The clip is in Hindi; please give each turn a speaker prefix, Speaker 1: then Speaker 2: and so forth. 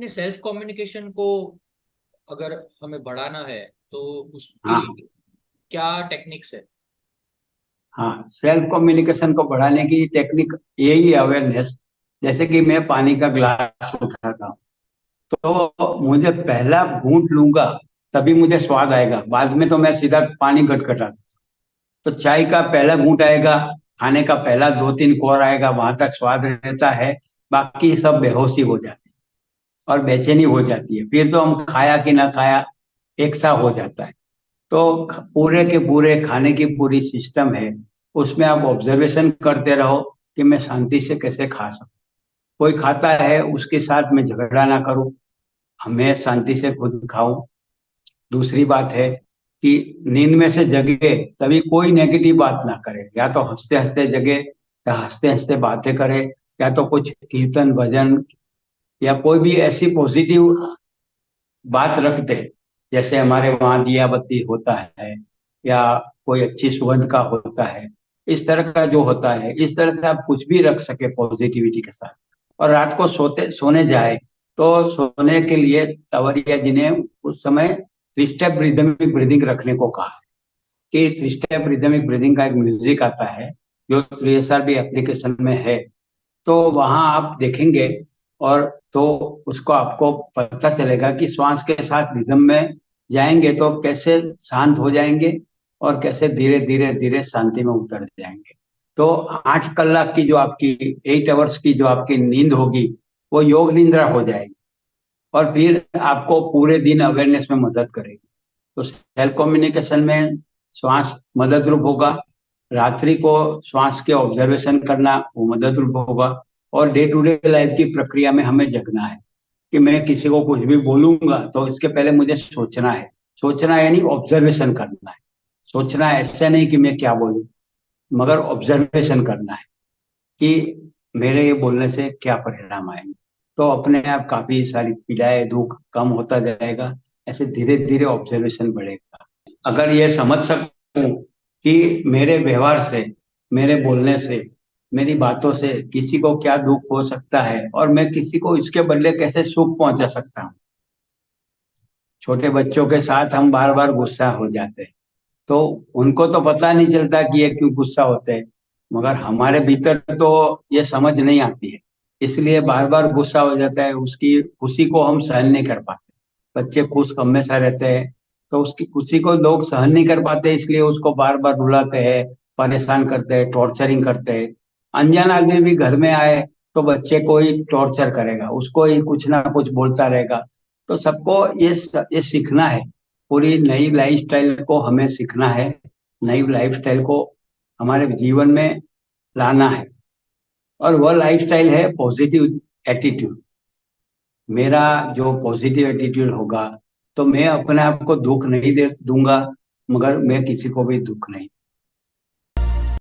Speaker 1: अपने सेल्फ कम्युनिकेशन को अगर हमें बढ़ाना है तो उसके
Speaker 2: हाँ।
Speaker 1: लिए क्या टेक्निक्स है?
Speaker 2: हाँ, सेल्फ कम्युनिकेशन को बढ़ाने की टेक्निक यही है, अवेयरनेस। जैसे कि मैं पानी का ग्लास उठाता हूँ, तो मुझे पहला घूंट लूंगा, तभी मुझे स्वाद आएगा। बाद में तो मैं सीधा पानी गटगटा। तो चाय का पहला घूंट आएगा, खाने का पहला दो तीन कोर आएगा, वहां तक स्वाद रहता है। बाकी सब बेहोशी हो जाती है और बेचैनी हो जाती है, फिर तो हम खाया कि ना खाया एक सा हो जाता है। तो पूरे के पूरे खाने की पूरी सिस्टम है, उसमें आप ऑब्जर्वेशन करते रहो कि मैं शांति से कैसे खा सकूं। कोई खाता है, उसके साथ मैं झगड़ा ना करूं, मैं शांति से खुद खाऊं। दूसरी बात है कि नींद में से जगे तभी कोई नेगेटिव बात ना करे, या तो हंसते हंसते जगे, या हंसते हंसते बातें करे, या तो कुछ कीर्तन भजन या कोई भी ऐसी पॉजिटिव बात रख दे। जैसे हमारे वहाँ दिया बत्ती होता है, या कोई अच्छी सुगंध का होता है, इस तरह का जो होता है, इस तरह से आप कुछ भी रख सके पॉजिटिविटी के साथ। और रात को सोने जाए तो सोने के लिए तवरिया जी ने उस समय थ्री स्टेप रिदमिक ब्रीदिंग रखने को कहा है। कि थ्री स्टेप रिदमिक ब्रीदिंग का एक म्यूजिक आता है, जो 3SRB एप्लीकेशन में है। तो वहां आप देखेंगे, और तो उसको आपको पता चलेगा कि श्वास के साथ रिदम में जाएंगे तो कैसे शांत हो जाएंगे, और कैसे धीरे धीरे धीरे शांति में उतर जाएंगे। तो 8 कलाक की जो आपकी 8 आवर्स की जो आपकी नींद होगी, वो योग निद्रा हो जाएगी, और फिर आपको पूरे दिन अवेयरनेस में मदद करेगी। तो सेल्फ कम्युनिकेशन में श्वास मदद रूप होगा, रात्रि को श्वास के ऑब्जर्वेशन करना वो मदद रूप होगा। और डे टू डे लाइफ की प्रक्रिया में हमें जगना है कि मैं किसी को कुछ भी बोलूंगा तो इसके पहले मुझे सोचना है। सोचना यानी ऑब्जर्वेशन करना है। सोचना ऐसे नहीं कि मैं क्या बोलूं, मगर ऑब्जर्वेशन करना है कि मेरे ये बोलने से क्या परिणाम आएंगे। तो अपने आप काफी सारी पीड़ाएं दुख कम होता जाएगा। ऐसे धीरे धीरे ऑब्जर्वेशन बढ़ेगा। अगर ये समझ सकूं कि मेरे व्यवहार से, मेरे बोलने से, मेरी बातों से किसी को क्या दुख हो सकता है, और मैं किसी को इसके बदले कैसे सुख पहुंचा सकता हूँ। छोटे बच्चों के साथ हम बार बार गुस्सा हो जाते हैं, तो उनको तो पता नहीं चलता कि ये क्यों गुस्सा होते हैं, मगर हमारे भीतर तो ये समझ नहीं आती है। इसलिए बार बार गुस्सा हो जाता है, उसकी खुशी को हम सहन नहीं कर पाते। बच्चे खुश हमेशा रहते हैं, तो उसकी खुशी को लोग सहन नहीं कर पाते, इसलिए उसको बार बार रुलाते हैं, परेशान करते हैं, टॉर्चरिंग करते हैं। अनजान आदमी भी घर में आए तो बच्चे को ही टॉर्चर करेगा, उसको ही कुछ ना कुछ बोलता रहेगा। तो सबको ये सीखना है। पूरी नई लाइफस्टाइल को हमें सीखना है, नई लाइफस्टाइल को हमारे जीवन में लाना है। और वह लाइफस्टाइल है पॉजिटिव एटीट्यूड। मेरा जो पॉजिटिव एटीट्यूड होगा, तो मैं अपने आप को दुख नहीं दे दूंगा, मगर मैं किसी को भी दुख नहीं